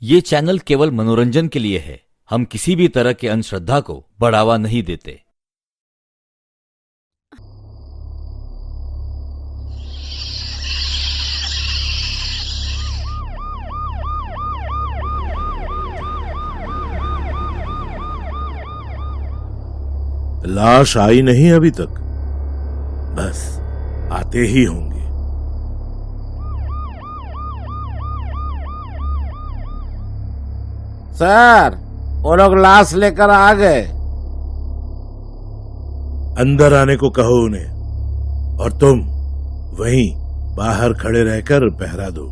ये चैनल केवल मनोरंजन के लिए है। हम किसी भी तरह के अंधश्रद्धा को बढ़ावा नहीं देते। लाश आई नहीं अभी तक, बस आते ही होंगे। सर, वो लोग लाश लेकर आ गए। अंदर आने को कहो उन्हें, और तुम वहीं बाहर खड़े रहकर पहरा दो।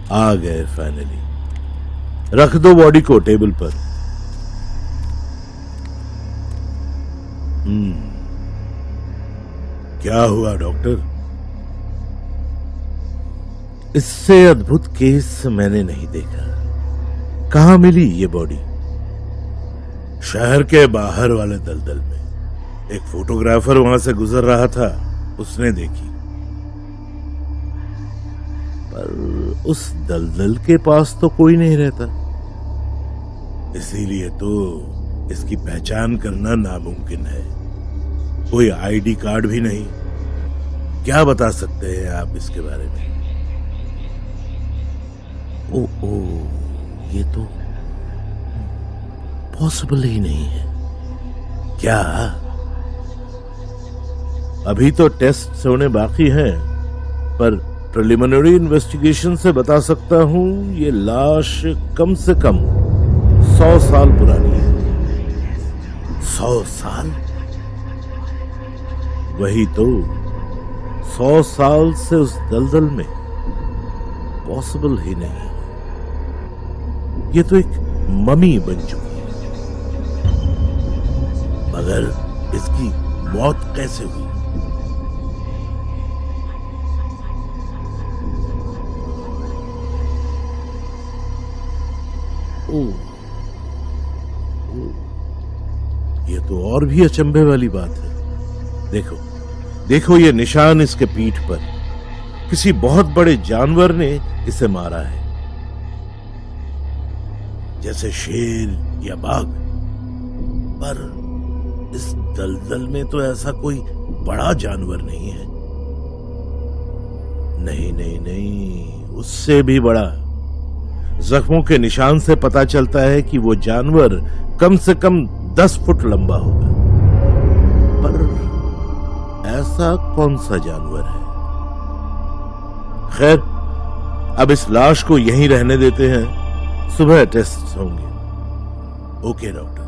आ गए फाइनली। रख दो बॉडी को टेबल पर। क्या हुआ डॉक्टर? इससे अद्भुत केस मैंने नहीं देखा। कहां मिली ये बॉडी? शहर के बाहर वाले दलदल में। एक फोटोग्राफर वहां से गुजर रहा था, उसने देखी। पर उस दलदल के पास तो कोई नहीं रहता, इसीलिए तो इसकी पहचान करना नामुमकिन है। कोई आईडी कार्ड भी नहीं। क्या बता सकते हैं आप इसके बारे में? ओ, ये तो पॉसिबल ही नहीं है। क्या? अभी तो टेस्ट होने बाकी हैं, पर प्रिलिमिनरी इन्वेस्टिगेशन से बता सकता हूं ये लाश कम से कम 100 साल पुरानी है। 100 साल? वही तो, 100 साल से उस दलदल में पॉसिबल ही नहीं। ये तो एक ममी बन चुकी है। मगर इसकी मौत कैसे हुई? ये तो और भी अचंभे वाली बात है। देखो देखो, ये निशान इसके पीठ पर। किसी बहुत बड़े जानवर ने इसे मारा है, जैसे शेर या बाघ। पर इस दलदल में तो ऐसा कोई बड़ा जानवर नहीं है। नहीं नहीं नहीं, उससे भी बड़ा। जख्मों के निशान से पता चलता है कि वो जानवर कम से कम 10 फुट लंबा होगा। पर ऐसा कौन सा जानवर है? खैर, अब इस लाश को यहीं रहने देते हैं। सुबह टेस्ट होंगे। Okay doctor.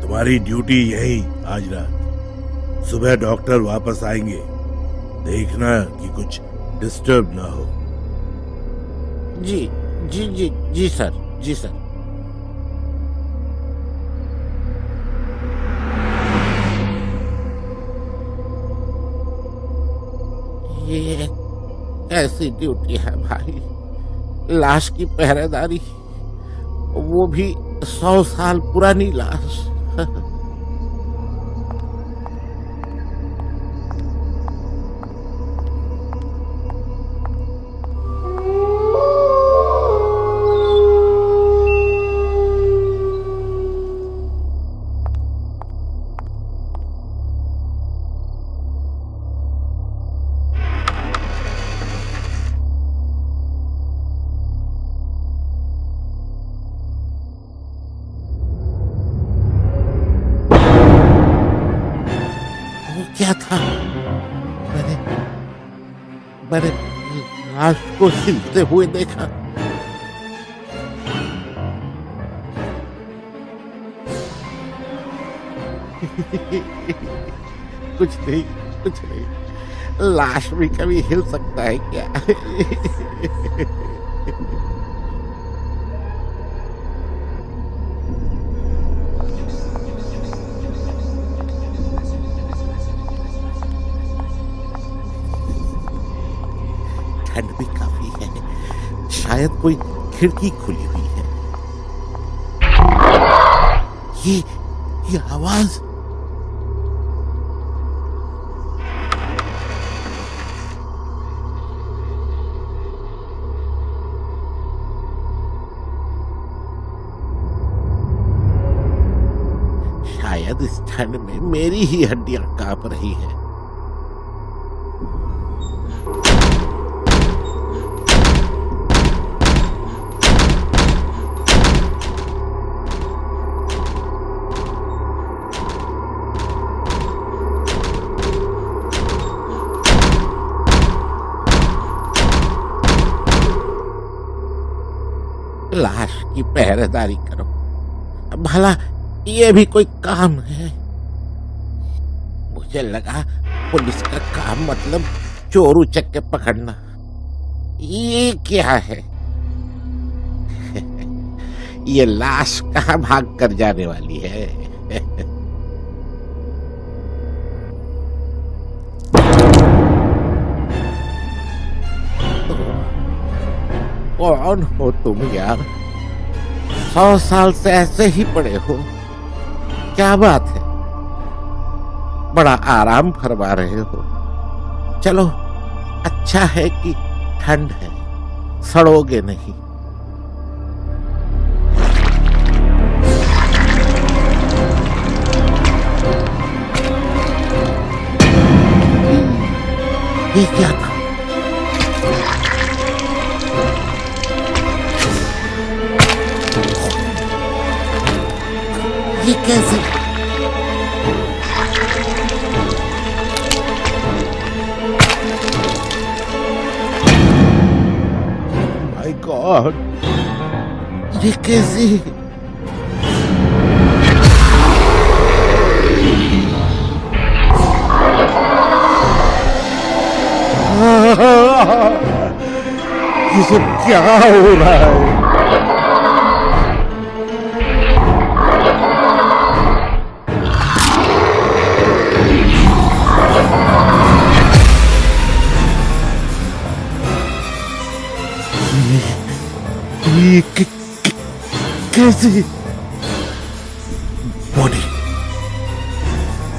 तुम्हारी ड्यूटी यही आज रात। सुबह डॉक्टर वापस आएंगे। देखना कि कुछ डिस्टर्ब ना हो। जी जी जी जी सर, जी सर। ये ऐसी ड्यूटी है भाई, लाश की पहरेदारी, वो भी 100 साल पुरानी लाश। क्या था? मैंने लाश को हिलते हुए देखा। कुछ नहीं, कुछ नहीं। लाश भी कभी हिल सकता है क्या? ठंड भी काफी है। शायद कोई खिड़की खुली हुई है। ये आवाज, शायद इस ठंड में मेरी ही हड्डियां कांप रही है। लाश की पहरेदारी करो, भला ये भी कोई काम है? मुझे लगा पुलिस का काम मतलब चोर उचक के पकड़ना। ये क्या है? ये लाश कहाँ भाग कर जाने वाली है? कौन हो तुम यार? 100 साल से ऐसे ही पड़े हो, क्या बात है? बड़ा आराम फरमा रहे हो। चलो, अच्छा है कि ठंड है, सड़ोगे नहीं। ये क्या था? ये कैसे? माय गॉड, ये कैसे? ये सब क्या हो रहा है? ये कैसे? बॉडी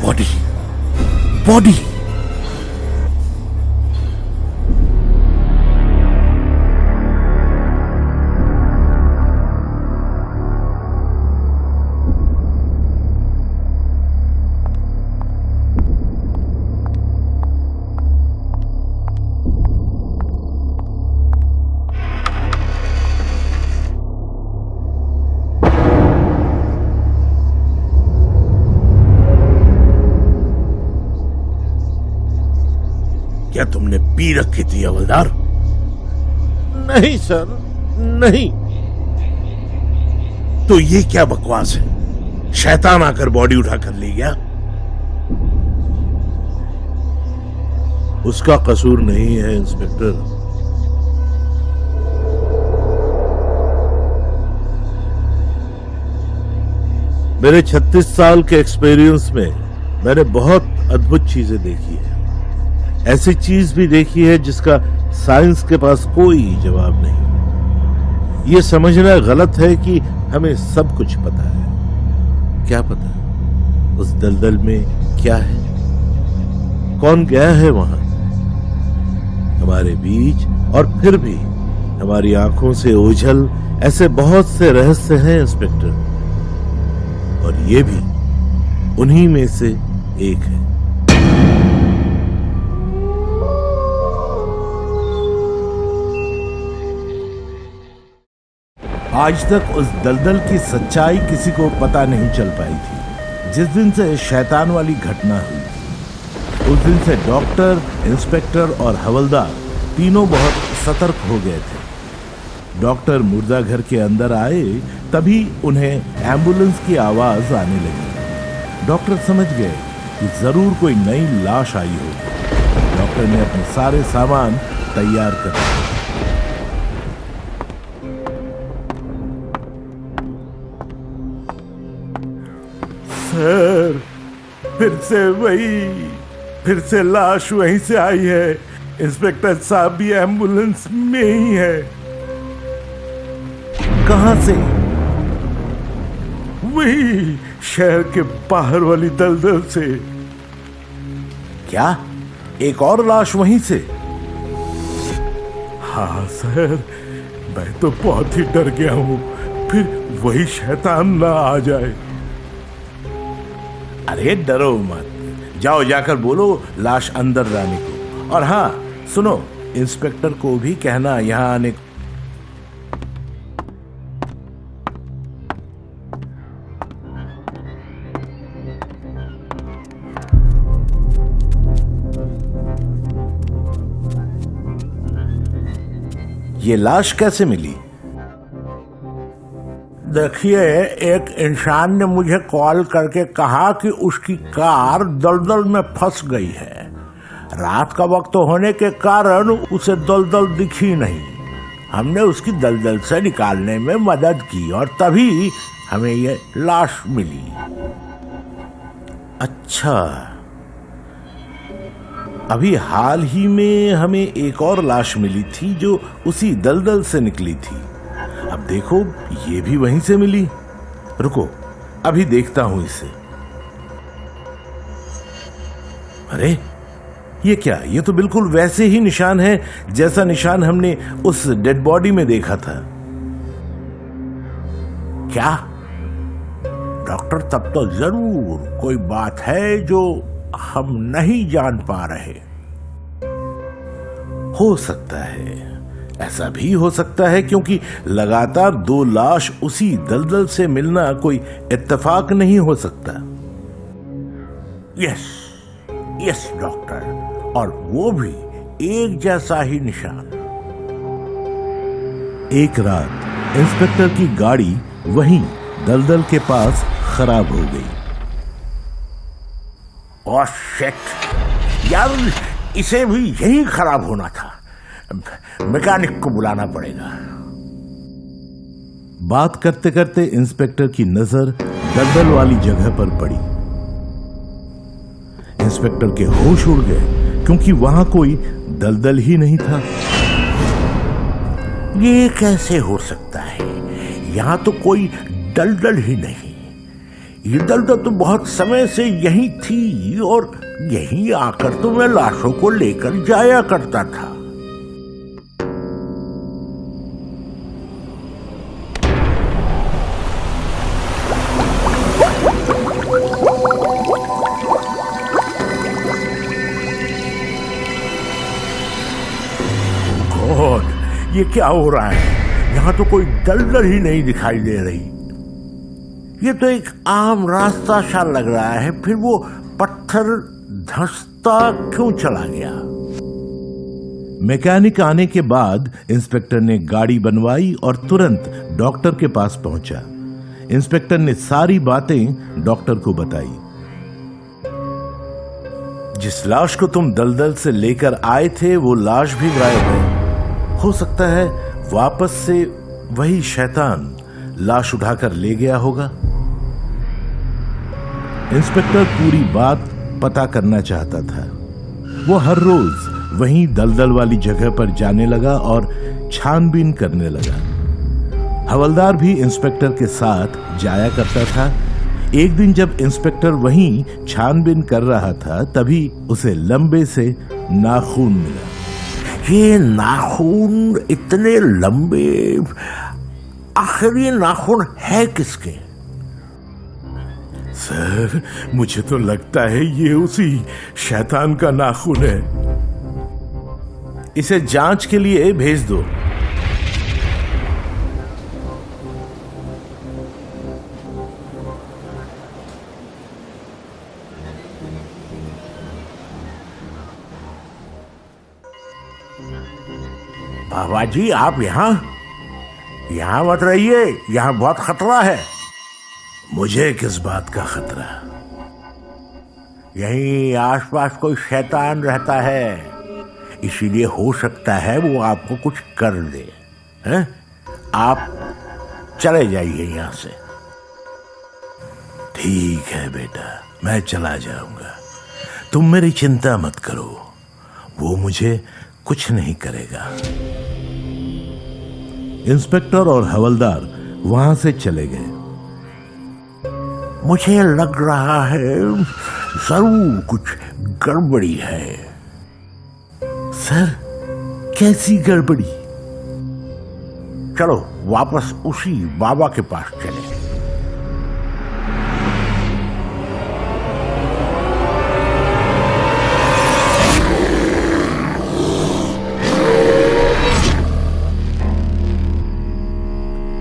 बॉडी बॉडी क्या तुमने पी रखी थी हवलदार? नहीं सर, नहीं। तो ये क्या बकवास है? शैतान आकर बॉडी उठाकर ले गया? उसका कसूर नहीं है इंस्पेक्टर। मेरे 36 साल के एक्सपीरियंस में मैंने बहुत अद्भुत चीजें देखी है। ऐसी चीज भी देखी है जिसका साइंस के पास कोई जवाब नहीं। ये समझना गलत है कि हमें सब कुछ पता है। क्या पता उस दलदल में क्या है? कौन गया है वहां हमारे बीच? और फिर भी हमारी आंखों से ओझल ऐसे बहुत से रहस्य हैं इंस्पेक्टर, और ये भी उन्हीं में से एक है। आज तक उस दलदल की सच्चाई किसी को पता नहीं चल पाई थी। जिस दिन से शैतान वाली घटना हुई, उस दिन से डॉक्टर, इंस्पेक्टर और हवलदार तीनों बहुत सतर्क हो गए थे। डॉक्टर मुर्दा घर के अंदर आए तभी उन्हें एम्बुलेंस की आवाज आने लगी। डॉक्टर समझ गए कि जरूर कोई नई लाश आई होगी। डॉक्टर ने अपने सारे सामान तैयार कर दिए। सर, फिर से लाश वहीं से आई है। इंस्पेक्टर साहब भी एम्बुलेंस में ही है। कहां से? वही शहर के बाहर वाली दलदल से। क्या एक और लाश वहीं से? हाँ सर, मैं तो बहुत ही डर गया हूं, फिर वही शैतान ना आ जाए। अरे डरो मत, जाओ जाकर बोलो लाश अंदर लाने को। और हाँ सुनो, इंस्पेक्टर को भी कहना यहां आने को। ये लाश कैसे मिली? देखिए, एक इंसान ने मुझे कॉल करके कहा कि उसकी कार दलदल में फंस गई है। रात का वक्त होने के कारण उसे दलदल दिखी नहीं। हमने उसकी दलदल से निकालने में मदद की और तभी हमें ये लाश मिली। अच्छा, अभी हाल ही में हमें एक और लाश मिली थी जो उसी दलदल से निकली थी। अब देखो, ये भी वहीं से मिली। रुको, अभी देखता हूं इसे। अरे ये क्या? ये तो बिल्कुल वैसे ही निशान है जैसा निशान हमने उस डेड बॉडी में देखा था। क्या डॉक्टर, तब तो जरूर कोई बात है जो हम नहीं जान पा रहे। हो सकता है, ऐसा भी हो सकता है, क्योंकि लगातार दो लाश उसी दलदल से मिलना कोई इत्तेफाक नहीं हो सकता। यस यस डॉक्टर, और वो भी एक जैसा ही निशान। एक रात इंस्पेक्टर की गाड़ी वहीं दलदल के पास खराब हो गई। ओह शिट यार, इसे भी यही खराब होना था। मैकेनिक को बुलाना पड़ेगा। बात करते करते इंस्पेक्टर की नजर दलदल वाली जगह पर पड़ी। इंस्पेक्टर के होश उड़ गए, क्योंकि वहां कोई दलदल ही नहीं था। ये कैसे हो सकता है? यहां तो कोई दलदल ही नहीं। ये दलदल तो बहुत समय से यहीं थी और यहीं आकर तो मैं लाशों को लेकर जाया करता था। गॉड, ये क्या हो रहा है? यहां तो कोई दलदल ही नहीं दिखाई दे रही। ये तो एक आम रास्ता सा लग रहा है, फिर वो पत्थर धंसता क्यों चला गया? मैकेनिक आने के बाद इंस्पेक्टर ने गाड़ी बनवाई और तुरंत डॉक्टर के पास पहुंचा। इंस्पेक्टर ने सारी बातें डॉक्टर को बताई। जिस लाश को तुम दलदल से लेकर आए थे, वो लाश भी गायब है। हो सकता है वापस से वही शैतान लाश उठाकर ले गया होगा। इंस्पेक्टर पूरी बात पता करना चाहता था। वो हर रोज वहीं दलदल वाली जगह पर जाने लगा और छानबीन करने लगा। हवलदार भी इंस्पेक्टर के साथ जाया करता था। एक दिन जब इंस्पेक्टर वहीं छानबीन कर रहा था, तभी उसे लंबे से नाखून मिला। ये नाखून इतने लंबे, आखिर ये नाखून है किसके? सर, मुझे तो लगता है ये उसी शैतान का नाखून है। इसे जांच के लिए भेज दो। बाबा जी, आप यहां मत रहिए, यहां बहुत खतरा है। मुझे किस बात का खतरा? यहीं आसपास कोई शैतान रहता है, इसीलिए हो सकता है वो आपको कुछ कर दे। हैं? आप चले जाइए यहां से। ठीक है बेटा, मैं चला जाऊंगा, तुम मेरी चिंता मत करो। वो मुझे कुछ नहीं करेगा। इंस्पेक्टर और हवलदार वहां से चले गए। मुझे लग रहा है जरूर कुछ गड़बड़ी है। सर, कैसी गड़बड़ी? चलो वापस उसी बाबा के पास चले।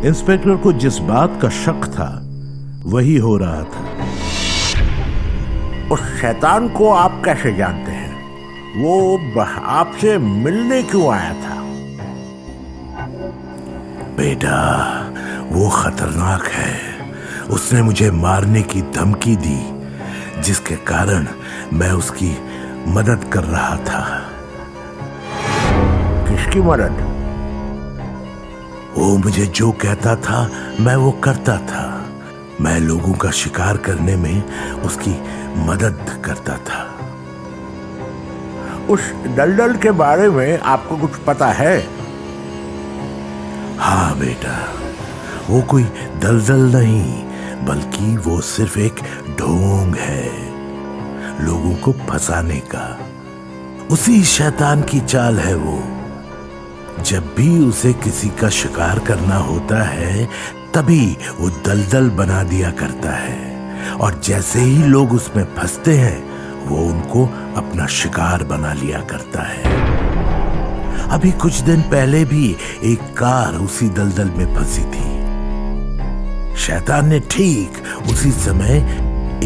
इंस्पेक्टर को जिस बात का शक था वही हो रहा था। उस शैतान को आप कैसे जानते हैं? वो आपसे मिलने क्यों आया था? बेटा, वो खतरनाक है। उसने मुझे मारने की धमकी दी, जिसके कारण मैं उसकी मदद कर रहा था। किसकी मदद? वो मुझे जो कहता था मैं वो करता था। मैं लोगों का शिकार करने में उसकी मदद करता था। उस दलदल के बारे में आपको कुछ पता है? हाँ बेटा, वो कोई दलदल नहीं, बल्कि वो सिर्फ एक ढोंग है, लोगों को फंसाने का। उसी शैतान की चाल है वो। जब भी उसे किसी का शिकार करना होता है, तभी वो दलदल बना दिया करता है, और जैसे ही लोग उसमें फंसते हैं, वो उनको अपना शिकार बना लिया करता है। अभी कुछ दिन पहले भी एक कार उसी दलदल में फंसी थी। शैतान ने ठीक उसी समय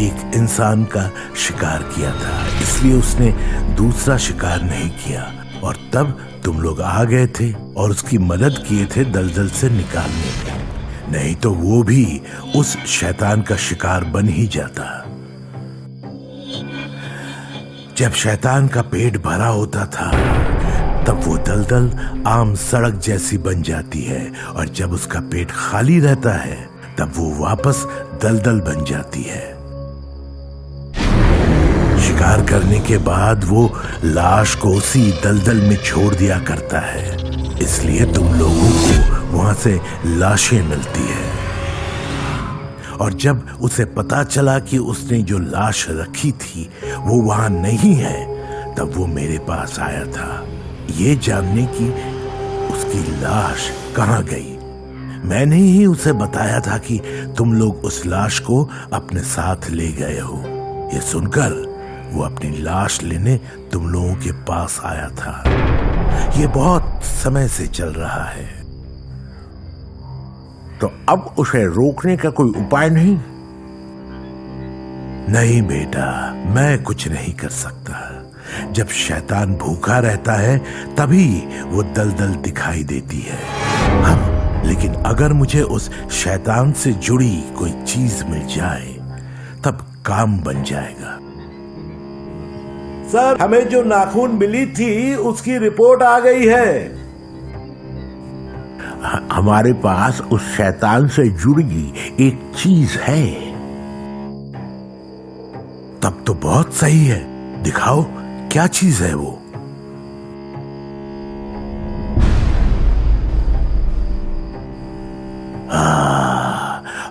एक इंसान का शिकार किया था, इसलिए उसने दूसरा शिकार नहीं किया, और तब तुम लोग आ गए थे और उसकी मदद किए थे दलदल से निकालने में। नहीं तो वो भी उस शैतान का शिकार बन ही जाता। जब शैतान का पेट भरा होता था, तब वो दलदल आम सड़क जैसी बन जाती है, और जब उसका पेट खाली रहता है, तब वो वापस दलदल बन जाती है। शिकार करने के बाद वो लाश को उसी दलदल में छोड़ दिया करता है, इसलिए तुम लोगों को वहां से लाशें मिलती है। और जब उसे पता चला कि उसने जो लाश रखी थी वो वहां नहीं है, तब वो मेरे पास आया था, ये जानने की उसकी लाश कहां गई। मैंने ही उसे बताया था कि तुम लोग उस लाश को अपने साथ ले गए हो। ये सुनकर वो अपनी लाश लेने तुम लोगों के पास आया था। ये बहुत समय से चल रहा है। तो अब उसे रोकने का कोई उपाय नहीं? नहीं बेटा, मैं कुछ नहीं कर सकता। जब शैतान भूखा रहता है, तभी वो दलदल दिखाई देती है। हाँ, लेकिन अगर मुझे उस शैतान से जुड़ी कोई चीज मिल जाए, तब काम बन जाएगा। सर, हमें जो नाखून मिली थी उसकी रिपोर्ट आ गई है। हमारे पास उस शैतान से जुड़ी एक चीज है। तब तो बहुत सही है, दिखाओ क्या चीज है वो।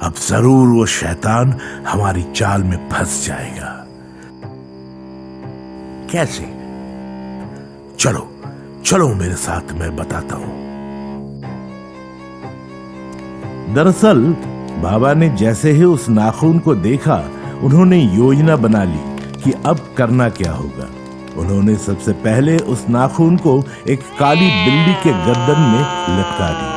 अब जरूर वो शैतान हमारी चाल में फंस जाएगा। कैसे? चलो चलो मेरे साथ, मैं बताता हूं। दरअसल बाबा ने जैसे ही उस नाखून को देखा, उन्होंने योजना बना ली कि अब करना क्या होगा। उन्होंने सबसे पहले उस नाखून को एक काली बिल्ली के गर्दन में लटका दिया।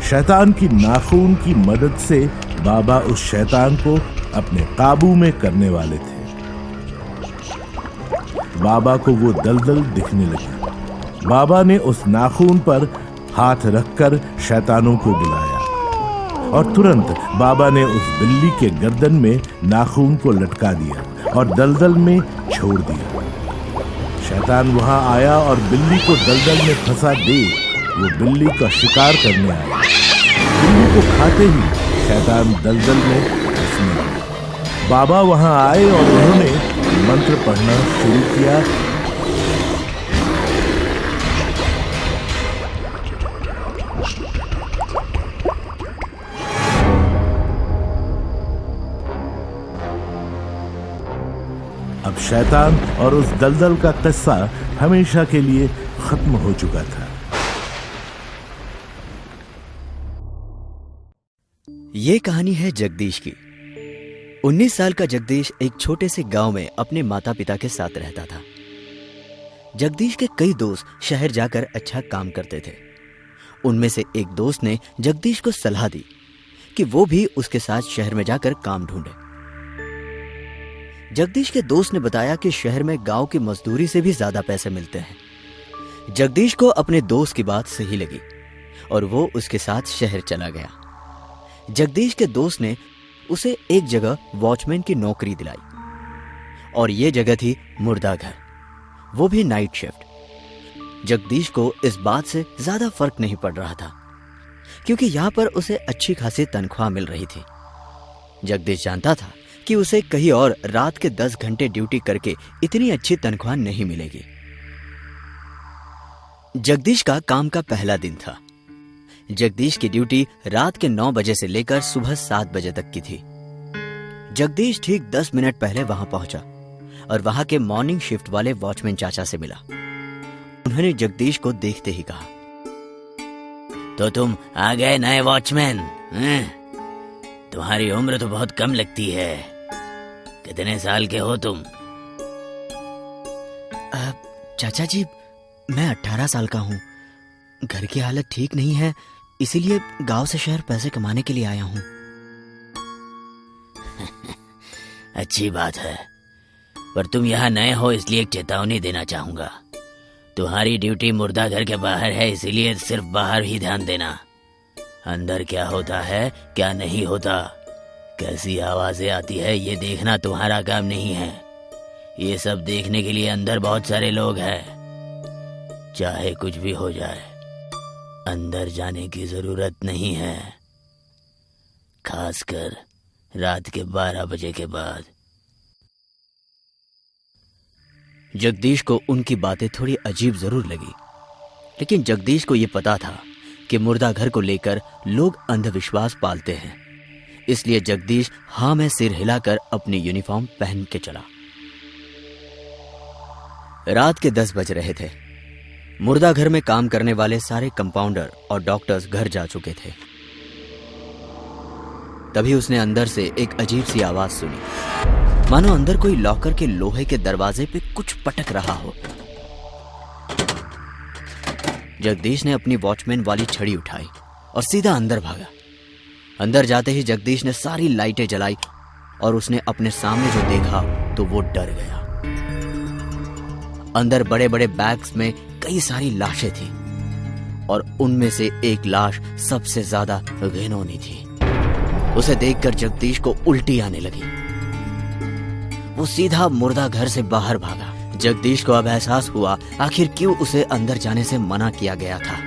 शैतान की नाखून की मदद से बाबा उस शैतान को अपने काबू में करने वाले थे। बाबा को वो दलदल दिखने लगी। बाबा ने उस नाखून पर हाथ रखकर शैतानों को बुलाया, और तुरंत बाबा ने उस बिल्ली के गर्दन में नाखून को लटका दिया और दलदल में छोड़ दिया। शैतान वहां आया और बिल्ली को दलदल में फंसा दे वो बिल्ली का शिकार करने आया। बिल्ली को खाते ही शैतान दलदल में घुसने लगा। बाबा वहां आए और उन्होंने मंत्र पढ़ना शुरू किया। अब शैतान और उस दलदल का किस्सा हमेशा के लिए खत्म हो चुका था। ये कहानी है जगदीश की। 19 साल का जगदीश एक छोटे से गांव में अपने माता पिता के साथ रहता था। जगदीश के कई दोस्त शहर जाकर अच्छा काम करते थे। उनमें से एक दोस्त ने जगदीश को सलाह दी कि वो भी उसके साथ शहर में जाकर काम ढूंढे। जगदीश के दोस्त ने बताया कि शहर में गांव की मजदूरी से भी ज्यादा पैसे मिलते हैं। जगदीश को अपने दोस्त की बात सही लगी और वो उसके साथ शहर चला गया। जगदीश के दोस्त ने उसे एक जगह वॉचमैन की नौकरी दिलाई और ये जगह थी मुर्दा घर, वो भी नाइट शिफ्ट। जगदीश को इस बात से ज्यादा फर्क नहीं पड़ रहा था क्योंकि यहां पर उसे अच्छी खासी तनख्वाह मिल रही थी। जगदीश जानता था कि उसे कहीं और रात के 10 घंटे ड्यूटी करके इतनी अच्छी तनख्वाह नहीं मिलेगी। जगदीश का काम का पहला दिन था। जगदीश की ड्यूटी रात के 9 बजे से लेकर सुबह 7 बजे तक की थी। जगदीश ठीक 10 मिनट पहले वहां पहुंचा और वहां के मॉर्निंग शिफ्ट वाले वॉचमैन चाचा से मिला। उन्होंने जगदीश को देखते ही कहा, तो तुम आ गए नए वॉचमैन? तुम्हारी उम्र तो बहुत कम लगती है। कितने साल के हो तुम? चाचा जी, मैं 18 साल का हूँ। घर की हालत ठीक नहीं है, इसीलिए गांव से शहर पैसे कमाने के लिए आया हूँ। अच्छी बात है, पर तुम यहाँ नए हो इसलिए एक चेतावनी देना चाहूंगा। तुम्हारी ड्यूटी मुर्दा घर के बाहर है, इसीलिए सिर्फ बाहर ही ध्यान देना। अंदर क्या होता है क्या नहीं होता, कैसी आवाजें आती है, ये देखना तुम्हारा काम नहीं है। ये सब देखने के लिए अंदर बहुत सारे लोग हैं। चाहे कुछ भी हो जाए, अंदर जाने की जरूरत नहीं है, खासकर रात के 12 बजे के बाद। जगदीश को उनकी बातें थोड़ी अजीब जरूर लगी, लेकिन जगदीश को यह पता था कि मुर्दा घर को लेकर लोग अंधविश्वास पालते हैं। इसलिए जगदीश हाँ में सिर हिलाकर अपनी यूनिफॉर्म पहन के चला। रात के 10 बज रहे थे। मुर्दा घर में काम करने वाले सारे कंपाउंडर और डॉक्टर्स घर जा चुके थे। तभी उसने अंदर से एक अजीब सी आवाज सुनी, मानो अंदर कोई लॉकर के लोहे के दरवाजे पे कुछ पटक रहा हो। जगदीश ने अपनी वॉचमैन वाली छड़ी उठाई और सीधा अंदर भागा। अंदर जाते ही जगदीश ने सारी लाइटें जलाई और उसने अपने सामने जो देखा तो वो डर गया। अंदर बड़े बड़े बैग्स में कई सारी लाशें थी और उनमें से एक लाश सबसे ज्यादा घिनौनी थी। उसे देखकर जगदीश को उल्टी आने लगी। वो सीधा मुर्दा घर से बाहर भागा। जगदीश को अब एहसास हुआ आखिर क्यों उसे अंदर जाने से मना किया गया था।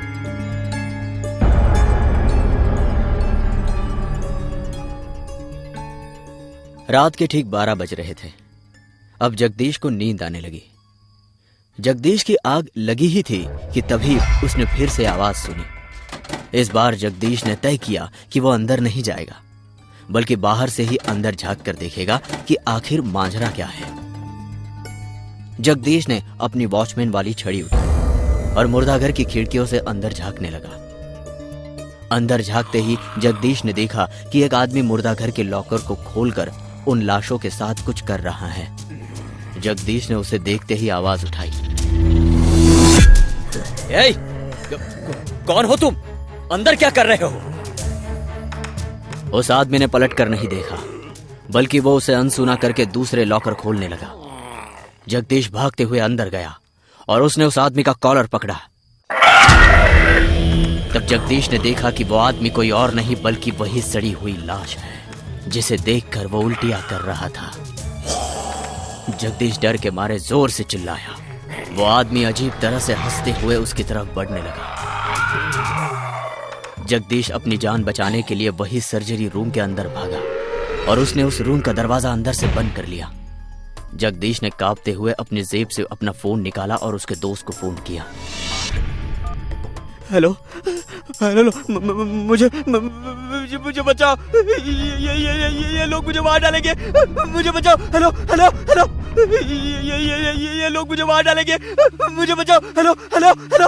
रात के ठीक 12 बज रहे थे। अब जगदीश को नींद आने लगी। जगदीश की आग लगी ही थी कि तभी उसने फिर से आवाज सुनी। इस बार जगदीश ने तय किया कि वो अंदर नहीं जाएगा, बल्कि बाहर से ही अंदर झांक कर देखेगा कि आखिर मांजरा क्या है। जगदीश ने अपनी वॉचमैन वाली छड़ी उठाई और मुर्दाघर की खिड़कियों से अंदर झांकने लगा। अंदर झांकते ही जगदीश ने देखा कि एक आदमी मुर्दाघर के लॉकर को खोलकर उन लाशों के साथ कुछ कर रहा है। जगदीश ने उसे देखते ही आवाज उठाई, कौन हो तुम? अंदर क्या कर रहे हो? उस आदमी ने पलट कर नहीं देखा, बल्कि वो उसे अनसुना करके दूसरे लॉकर खोलने लगा। जगदीश भागते हुए अंदर गया और उसने उस आदमी का कॉलर पकड़ा। तब जगदीश ने देखा कि वो आदमी कोई और नहीं बल्कि वही सड़ी हुई लाश है जिसे देखकर वो उल्टियां कर रहा था। जगदीश डर के मारे जोर से चिल्लाया। वो आदमी अजीब तरह से हंसते हुए उसकी तरफ बढ़ने लगा। जगदीश अपनी जान बचाने के लिए वही सर्जरी रूम के अंदर भागा और उसने उस रूम का दरवाजा अंदर से बंद कर लिया। जगदीश ने कांपते हुए अपनी जेब से अपना फोन निकाला और उसके दोस्त को फोन किया। हेलो हेलो, मुझे बचाओ, ये लोग मुझे मार डालेंगे, मुझे बचाओ, हेलो हेलो हेलो, ये लोग मुझे मार डालेंगे, मुझे बचाओ, हेलो हेलो हेलो।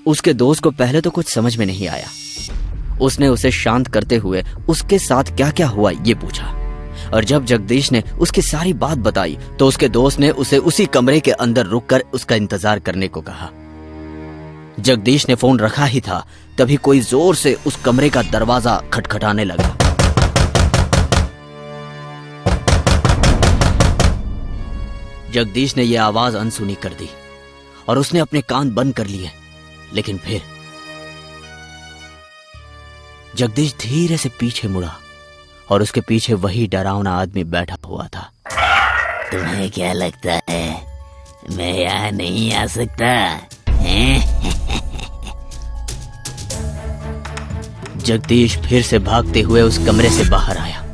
उसके दोस्त को पहले तो कुछ समझ में नहीं आया। उसने उसे शांत करते हुए उसके साथ क्या क्या हुआ ये पूछा, और जब जगदीश ने उसकी सारी बात बताई तो उसके दोस्त ने उसे उसी कमरे के अंदर रुककर उसका इंतजार करने को कहा। जगदीश ने फोन रखा ही था तभी कोई जोर से उस कमरे का दरवाजा खटखटाने लगा। जगदीश ने यह आवाज अनसुनी कर दी और उसने अपने कान बंद कर लिए, लेकिन फिर जगदीश धीरे से पीछे मुड़ा और उसके पीछे वही डरावना आदमी बैठा हुआ था। तुम्हें क्या लगता है मैं यहाँ नहीं आ सकता हैं? जगदीश फिर से भागते हुए उस कमरे से बाहर आया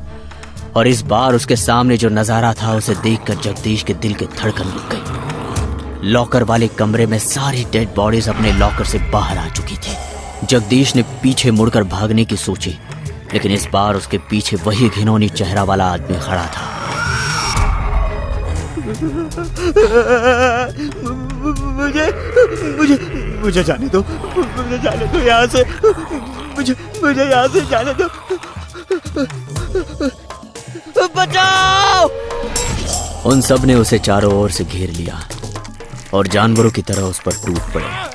और इस बार उसके सामने जो नजारा था उसे देखकर जगदीश के दिल की धड़कन रुक गई। लॉकर वाले कमरे में सारी डेड बॉडीज अपने लॉकर से बाहर आ चुकी थी। जगदीश ने पीछे मुड़कर भागने की सोची, लेकिन इस बार उसके पीछे वही घिनौनी चेहरा वाला आदमी खड़ा था। मुझे जाने दो, यहाँ से, मुझे यहाँ से जाने दो, बचाओ। उन सब ने उसे चारों ओर से घेर लिया और जानवरों की तरह उस पर टूट पड़े।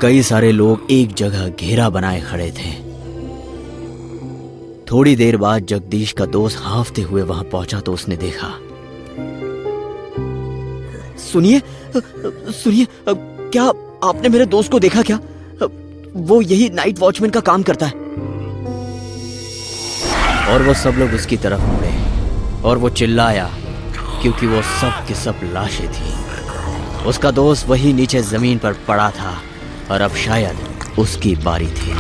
कई सारे लोग एक जगह घेरा बनाए खड़े थे। थोड़ी देर बाद जगदीश का दोस्त हांफते हुए वहां पहुंचा तो उसने देखा। सुनिए सुनिए, क्या आपने मेरे दोस्त को देखा क्या? वो यही नाइट वॉचमैन का काम करता है। और वो सब लोग उसकी तरफ मुड़े और वो चिल्लाया क्योंकि वो सब की सब लाशें थी। उसका दोस्त वही नीचे जमीन पर पड़ा था और अब शायद उसकी बारी थी।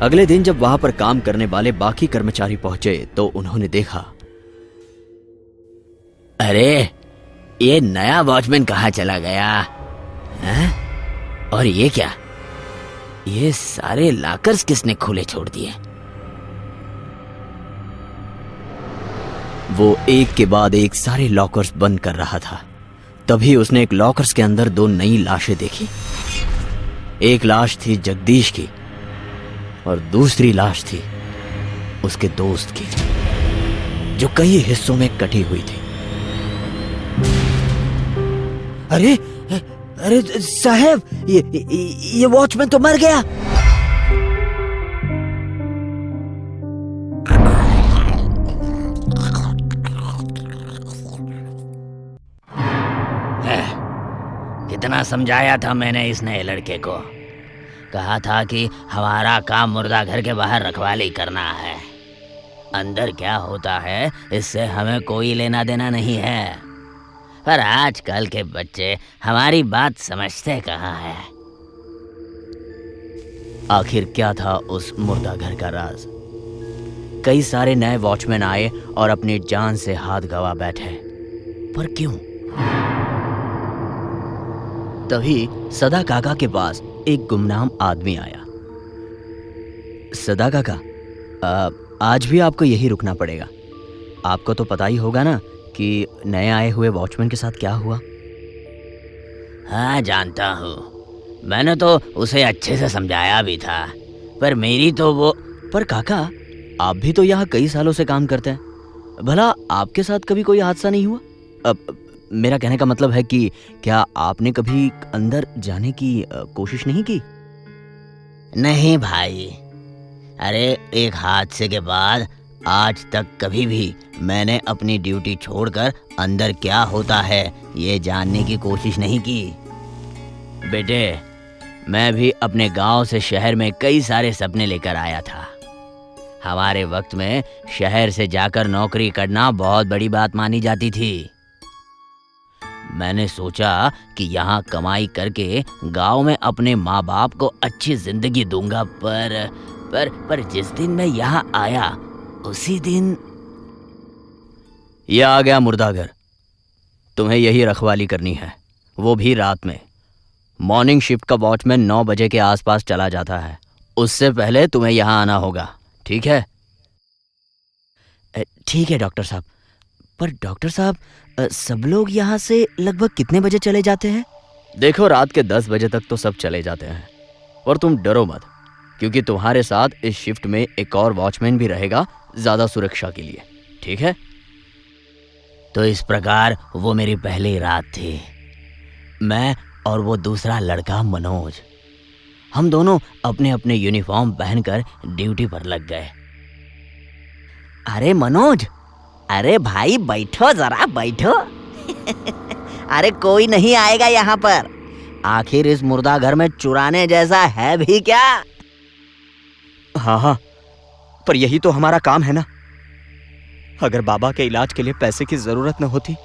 अगले दिन जब वहां पर काम करने वाले बाकी कर्मचारी पहुंचे तो उन्होंने देखा, अरे ये नया वॉचमैन कहाँ चला गया है? और ये क्या, ये सारे लॉकर्स किसने खुले छोड़ दिए? वो एक के बाद एक सारे लॉकर्स बंद कर रहा था। तभी उसने एक लॉकर्स के अंदर दो नई लाशें देखी। एक लाश थी जगदीश की और दूसरी लाश थी उसके दोस्त की, जो कई हिस्सों में कटी हुई थी। अरे अरे साहब, ये वॉचमैन तो मर गया। कितना समझाया था मैंने इस नए लड़के को, कहा था कि हमारा काम मुर्दा घर के बाहर रखवाली करना है, अंदर क्या होता है इससे हमें कोई लेना देना नहीं है। पर आजकल के बच्चे हमारी बात समझते कहाँ है। आखिर क्या था उस मुर्दा घर का राज? कई सारे नए वॉचमैन आए और अपनी जान से हाथ गवा बैठे, पर क्यों? तभी सदा काका के पास एक गुमनाम आदमी आया। सदा काका, आज भी आपको यही रुकना पड़ेगा। आपको तो पता ही होगा ना कि नए आए हुए वॉचमैन के साथ क्या हुआ। हाँ जानता हूँ, मैंने तो उसे अच्छे से समझाया भी था, पर मेरी तो वो। पर काका, आप भी तो यहाँ कई सालों से काम करते हैं, भला आपके साथ कभी कोई हादसा नहीं हुआ? अब मेरा कहने का मतलब है कि क्या आपने कभी अंदर जाने की कोशिश नहीं की? नहीं भाई, अरे एक हादसे के बाद आज तक कभी भी मैंने अपनी ड्यूटी छोड़कर अंदर क्या होता है ये जानने की कोशिश नहीं की। बेटे, मैं भी अपने गांव से शहर में कई सारे सपने लेकर आया था। हमारे वक्त में शहर से जाकर नौकरी करना बहुत बड़ी बात मानी जाती थी। मैंने सोचा कि यहाँ कमाई करके गांव में अपने माँ बाप को अच्छी जिंदगी दूंगा, पर जिस दिन मैं यहाँ आया उसी दिन यह आ गया मुर्दाघर। तुम्हें यही रखवाली करनी है, वो भी रात में। मॉर्निंग शिफ्ट का वॉचमैन 9 बजे के आसपास चला जाता है, उससे पहले तुम्हें यहाँ आना होगा, ठीक है? ठीक है डॉक्टर साहब। पर डॉक्टर साहब, सब लोग यहाँ से लगभग कितने बजे चले जाते हैं? देखो, रात के 10 बजे तक तो सब चले जाते हैं, और तुम डरो मत, क्योंकि तुम्हारे साथ इस शिफ्ट में एक और वॉचमैन भी रहेगा, ज्यादा सुरक्षा के लिए, ठीक है? तो इस प्रकार वो मेरी पहली रात थी। मैं और वो दूसरा लड़का मनोज, हम दोनों अपने अपने यूनिफॉर्म पहनकर ड्यूटी पर लग गए। अरे मनोज, अरे भाई बैठो, जरा बैठो। अरे कोई नहीं आएगा यहाँ पर, आखिर इस मुर्दा घर में चुराने जैसा है भी क्या? हाँ, पर यही तो हमारा काम है ना। अगर बाबा के इलाज के लिए पैसे की जरूरत न होती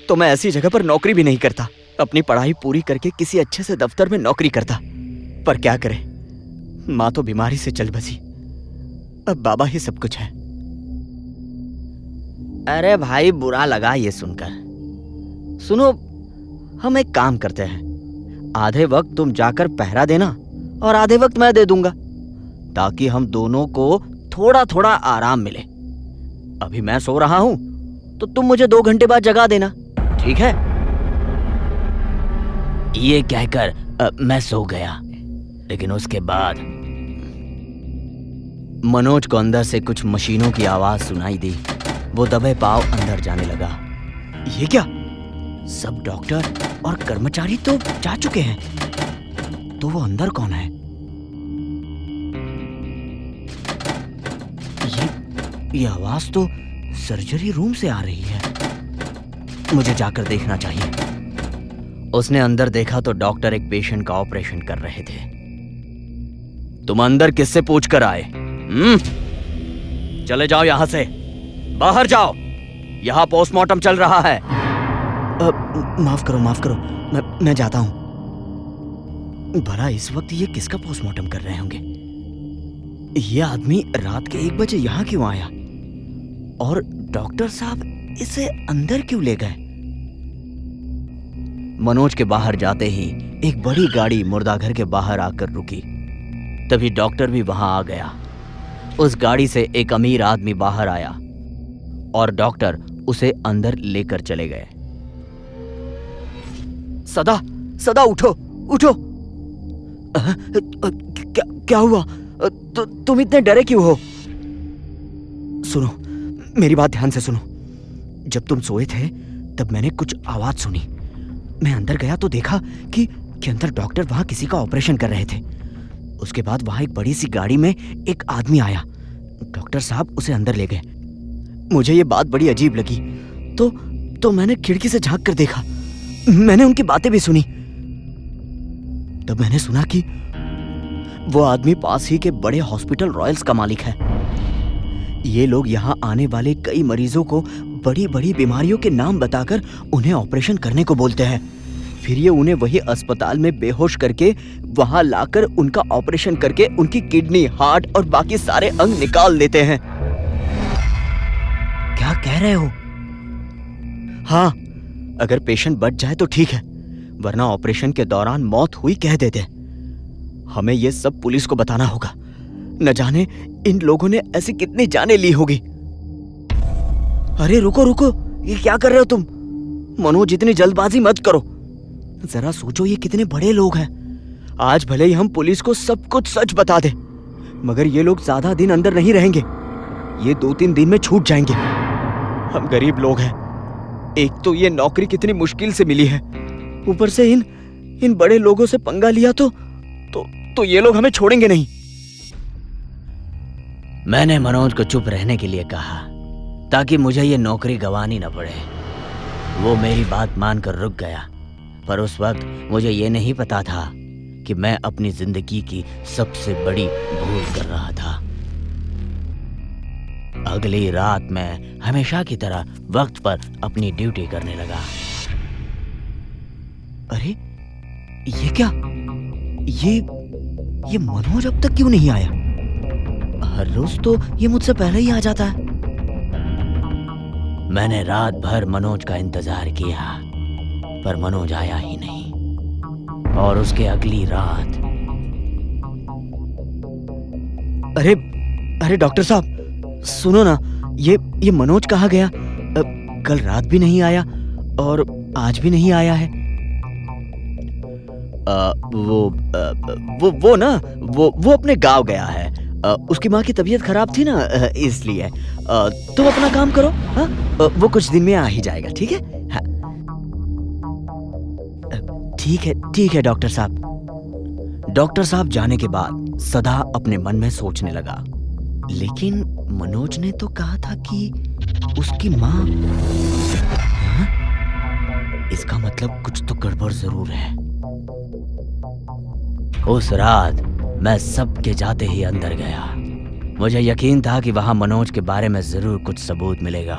तो मैं ऐसी जगह पर नौकरी भी नहीं करता, अपनी पढ़ाई पूरी करके किसी अच्छे से दफ्तर में नौकरी करता। पर क्या करें, माँ तो बीमारी से चल बसी, अब बाबा ही सब कुछ है। अरे भाई, बुरा लगा ये सुनकर। सुनो, हम एक काम करते हैं, आधे वक्त तुम जाकर पहरा देना और आधे वक्त मैं दे दूंगा, ताकि हम दोनों को थोड़ा थोड़ा आराम मिले। अभी मैं सो रहा हूं तो तुम मुझे 2 घंटे बाद जगा देना, ठीक है? ये कहकर मैं सो गया, लेकिन उसके बाद मनोज को अंदर से कुछ मशीनों की आवाज सुनाई दी। वो दबे पांव अंदर जाने लगा। ये क्या, सब डॉक्टर और कर्मचारी तो जा चुके हैं, तो वो अंदर कौन है? ये आवाज तो सर्जरी रूम से आ रही है, मुझे जाकर देखना चाहिए। उसने अंदर देखा तो डॉक्टर एक पेशेंट का ऑपरेशन कर रहे थे। तुम अंदर किससे पूछ कर आए? चले जाओ यहां से, बाहर जाओ, यहां पोस्टमार्टम चल रहा है। माफ करो, मैं जाता हूं। भला इस वक्त ये किसका पोस्टमार्टम कर रहे होंगे? ये आदमी रात के 1 बजे यहां क्यों आया? और डॉक्टर साहब इसे अंदर क्यों ले गए? मनोज के बाहर जाते ही एक बड़ी गाड़ी मुर्दाघर के बाहर आकर रुकी। तभी डॉक्टर भी वहां आ गया। उस गाड़ी से एक अमीर आदमी बाहर आया और डॉक्टर उसे अंदर लेकर चले गए। सदा उठो। क्या हुआ? तुम इतने डरे क्यों हो? सुनो, मेरी बात ध्यान से सुनो। जब तुम सोए थे तब मैंने कुछ आवाज सुनी। मैं अंदर गया तो देखा कि अंदर डॉक्टर वहां किसी का ऑपरेशन कर रहे थे। उसके बाद वहां एक बड़ी सी गाड़ी में एक आदमी आया। डॉक्टर साहब उसे अंदर ले गए। मुझे ये बात बड़ी अजीब लगी तो मैंने खिड़की से झांक कर देखा। मैंने उनकी बातें भी सुनी। तब मैंने सुना कि वो आदमी पास ही के बड़े हॉस्पिटल रॉयल्स का मालिक है। ये लोग यहाँ आने वाले कई मरीजों को बड़ी बड़ी बीमारियों के नाम बताकर उन्हें ऑपरेशन करने को बोलते हैं। फिर ये उन्हें वही अस्पताल में बेहोश करके वहां लाकर उनका ऑपरेशन करके उनकी किडनी, हार्ट और बाकी सारे अंग निकाल देते हैं। क्या कह रहे हो? हाँ, अगर पेशेंट बच जाए तो ठीक है, वरना ऑपरेशन के दौरान मौत हुई कह देते। हमें ये सब पुलिस को बताना होगा। न जाने इन लोगों ने ऐसी कितनी जानें ली होगी। अरे रुको, ये क्या कर रहे हो तुम? मनोज, इतनी जल्दबाजी मत करो। जरा सोचो, ये कितने बड़े लोग हैं। आज भले ही हम पुलिस को सब कुछ सच बता दें, मगर ये लोग ज्यादा दिन अंदर नहीं रहेंगे। ये 2-3 दिन में छूट जाएंगे। हम गरीब लोग हैं। एक तो ये नौकरी कितनी मुश्किल से मिली है, ऊपर से इन बड़े लोगों से पंगा लिया तो तो ये लोग हमें छोड़ेंगे नहीं। मैंने मनोज को चुप रहने के लिए कहा ताकि मुझे ये नौकरी गंवानी न पड़े। वो मेरी बात मानकर रुक गया, पर उस वक्त मुझे ये नहीं पता था कि मैं अपनी जिंदगी की सबसे बड़ी भूल कर रहा था। अगली रात मैं हमेशा की तरह वक्त पर अपनी ड्यूटी करने लगा। अरे ये क्या, ये मनोज अब तक क्यों नहीं आया? हर रोज तो ये मुझसे पहले ही आ जाता है। मैंने रात भर मनोज का इंतजार किया, पर मनोज आया ही नहीं। और उसके अगली रात, अरे डॉक्टर साहब सुनो ना, ये मनोज कहाँ गया? कल रात भी नहीं आया और आज भी नहीं आया है। वो अपने गांव गया है। उसकी माँ की तबीयत खराब थी ना, इसलिए। तुम अपना काम करो। हाँ, वो कुछ दिन में आ ही जाएगा। ठीक है? हाँ। ठीक है डॉक्टर साहब। डॉक्टर साहब जाने के बाद सदा अपने मन में सोचने लगा, लेकिन मनोज ने तो कहा था कि उसकी माँ। हाँ? इसका मतलब कुछ तो गड़बड़ जरूर है। उस रात मैं सबके जाते ही अंदर गया। मुझे यकीन था कि वहां मनोज के बारे में जरूर कुछ सबूत मिलेगा।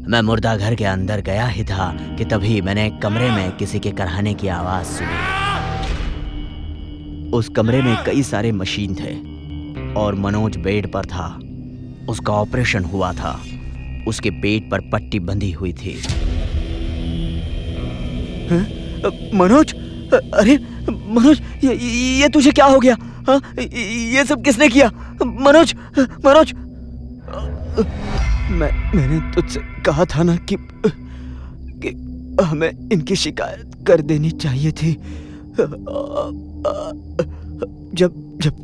मैं मुर्दा घर के अंदर गया ही था कि तभी मैंने कमरे में किसी के कराहने की आवाज सुनी। उस कमरे में कई सारे मशीन थे और मनोज बेड पर था। उसका ऑपरेशन हुआ था। उसके पेट पर पट्टी बंधी हुई थी। मनोज, अरे मनोज, ये तुझे क्या हो गया? हाँ, ये सब किसने किया? मनोज, मैंने तुझसे कहा था ना कि हमें इनकी शिकायत कर देनी चाहिए थी। जब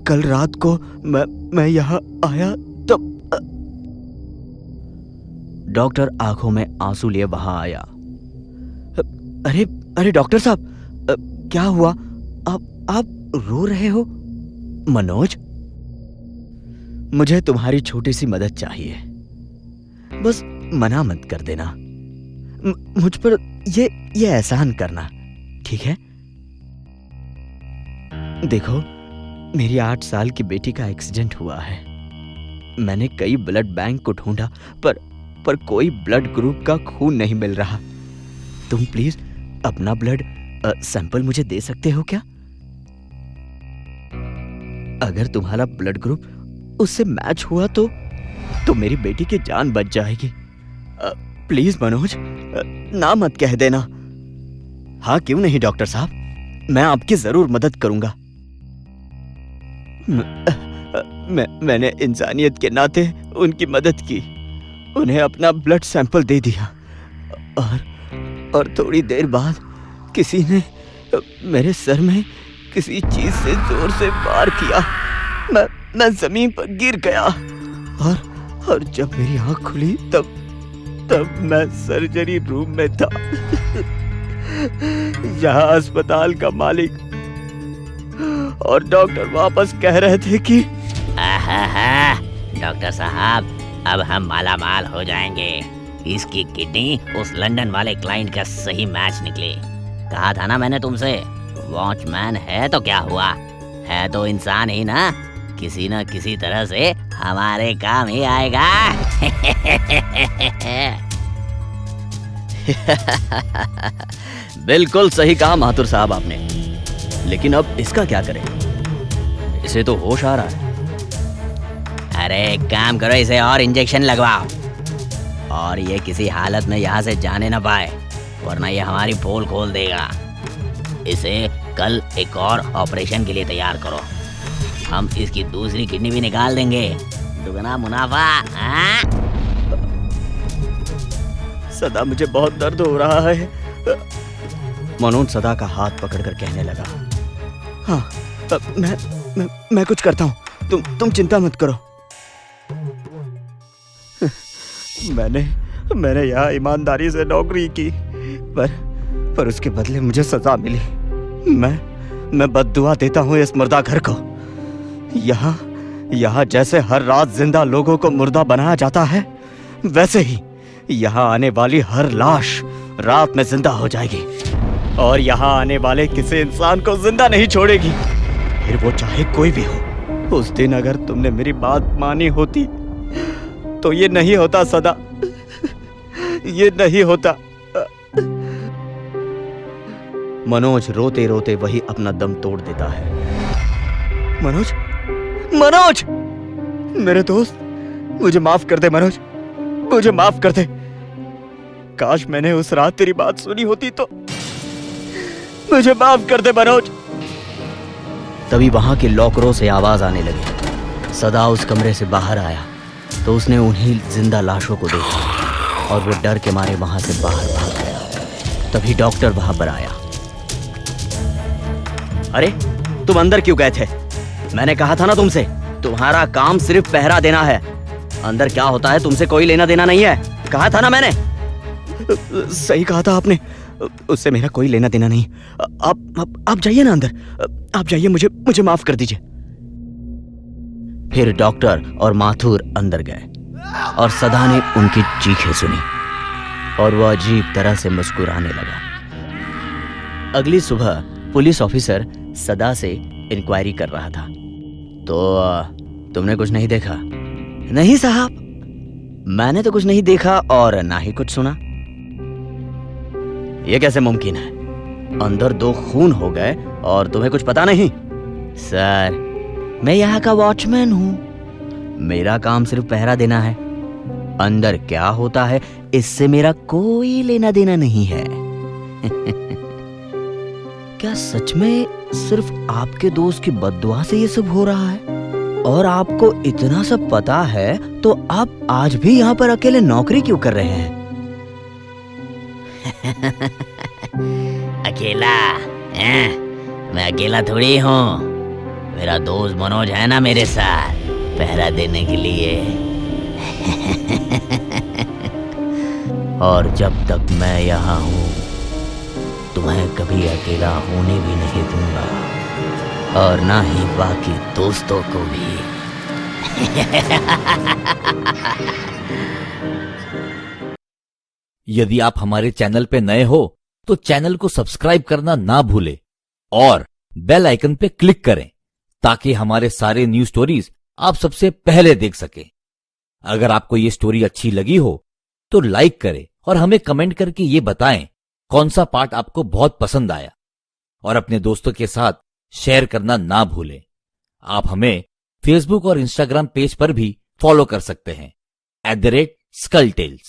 कल रात को मैं यहाँ आया तब। डॉक्टर आंखों में आंसू लिए वहां आया। अरे डॉक्टर साहब, क्या हुआ? आप रो रहे हो? मनोज, मुझे तुम्हारी छोटी सी मदद चाहिए। बस मना मत कर देना। मुझ पर ये एहसान करना, ठीक है? देखो, मेरी 8 साल की बेटी का एक्सीडेंट हुआ है। मैंने कई ब्लड बैंक को ढूंढा, पर कोई ब्लड ग्रुप का खून नहीं मिल रहा। तुम प्लीज अपना ब्लड सैंपल मुझे दे सकते हो क्या? अगर तुम्हारा ब्लड ग्रुप उससे मैच हुआ तो मेरी बेटी की जान बच जाएगी। प्लीज मनोज, ना मत कह देना। हाँ क्यों नहीं डॉक्टर साहब, मैं आपकी जरूर मदद करूंगा। मैंने इंसानियत के नाते उनकी मदद की, उन्हें अपना ब्लड सैंपल दे दिया और थोड़ी देर बाद किसी ने मेरे सर में किसी चीज से जोर से वार किया। मैं जमीन पर गिर गया और जब मेरी आंख खुली तब मैं सर्जरी रूम में था। यहाँ अस्पताल का मालिक और डॉक्टर वापस कह रहे थे कि डॉक्टर साहब, अब हम माला माल हो जाएंगे। इसकी किडनी उस लंदन वाले क्लाइंट का सही मैच निकली। कहा था ना मैंने तुमसे, वॉचमैन है तो क्या हुआ, है तो इंसान ही ना, किसी न किसी तरह से हमारे काम ही आएगा। बिल्कुल सही कहा माथुर साहब आपने, लेकिन अब इसका क्या करें? इसे तो होश आ रहा है। अरे एक काम करो, इसे और इंजेक्शन लगवाओ और ये किसी हालत में यहाँ से जाने ना पाए, वरना ये हमारी पोल खोल देगा। इसे कल एक और ऑपरेशन के लिए तैयार करो। हम इसकी दूसरी किडनी भी निकाल देंगे, दुगना मुनाफा। सदा, मुझे बहुत दर्द हो रहा है। मनोज सदा का हाथ पकड़कर कहने लगा, हाँ मैं कुछ करता हूँ, तुम चिंता मत करो। मैंने यहाँ ईमानदारी से नौकरी की, पर उसके बदले मुझे सजा मिली। मैं बद्दुआ देता हूँ इस मुर्दा घर को। यहाँ जैसे हर रात जिंदा लोगों को मुर्दा बनाया जाता है, वैसे ही यहाँ आने वाली हर लाश रात में जिंदा हो जाएगी और यहाँ आने वाले किसी इंसान को जिंदा नहीं छोड़ेगी, फिर वो चाहे कोई भी हो। उस दिन अगर तुमने मेरी बात मानी होती तो ये नहीं होता सदा, ये नहीं होता। मनोज रोते रोते वही अपना दम तोड़ देता है। मनोज, मनोज, मेरे दोस्त, मुझे माफ कर दे मनोज, मुझे माफ कर दे। काश मैंने उस रात तेरी बात सुनी होती तो। मुझे माफ कर दे मनोज। तभी वहां के लॉकरों से आवाज आने लगी। सदा उस कमरे से बाहर आया तो उसने उन्हीं जिंदा लाशों को देखा और वो डर के मारे वहां से बाहर भाग गया। तभी डॉक्टर वहां पर आया। अरे तुम अंदर क्यों गए थे? मैंने कहा था ना तुमसे, तुम्हारा काम सिर्फ पहरा देना है। अंदर क्या होता है तुमसे कोई लेना देना नहीं है, कहा था ना मैंने। सही कहा था आपने, उससे मेरा कोई लेना देना नहीं। आप जाइए ना अंदर, आप जाइए, मुझे माफ कर दीजिए। फिर डॉक्टर और माथुर अंदर गए और सदा ने उनकी चीखें सुनी और वह अजीब तरह से मुस्कुराने लगा। अगली सुबह पुलिस ऑफिसर सदा से इंक्वायरी कर रहा था। तो तुमने कुछ नहीं देखा? नहीं साहब, मैंने तो कुछ नहीं देखा और ना ही कुछ सुना। यह कैसे मुमकिन है? अंदर 2 खून हो गए और तुम्हें कुछ पता नहीं? सर, मैं यहाँ का वॉचमैन हूँ, मेरा काम सिर्फ पहरा देना है। अंदर क्या होता है इससे मेरा कोई लेना देना नहीं है। क्या सच में सिर्फ आपके दोस्त की बद्दुआ से ये सब हो रहा है? और आपको इतना सब पता है तो आप आज भी यहाँ पर अकेले नौकरी क्यों कर रहे हैं? अकेला? मैं अकेला थोड़ी हूँ, मेरा दोस्त मनोज है ना मेरे साथ पहरा देने के लिए। और जब तक मैं यहाँ हूँ तुम्हें कभी अकेला होने भी नहीं दूंगा और ना ही बाकी दोस्तों को भी। यदि आप हमारे चैनल पे नए हो तो चैनल को सब्सक्राइब करना ना भूलें और बेल आइकन पे क्लिक करें ताकि हमारे सारे न्यू स्टोरीज आप सबसे पहले देख सकें। अगर आपको ये स्टोरी अच्छी लगी हो तो लाइक करें और हमें कमेंट करके ये बताएं कौन सा पार्ट आपको बहुत पसंद आया और अपने दोस्तों के साथ शेयर करना ना भूलें। आप हमें फेसबुक और इंस्टाग्राम पेज पर भी फॉलो कर सकते हैं @SkullTales।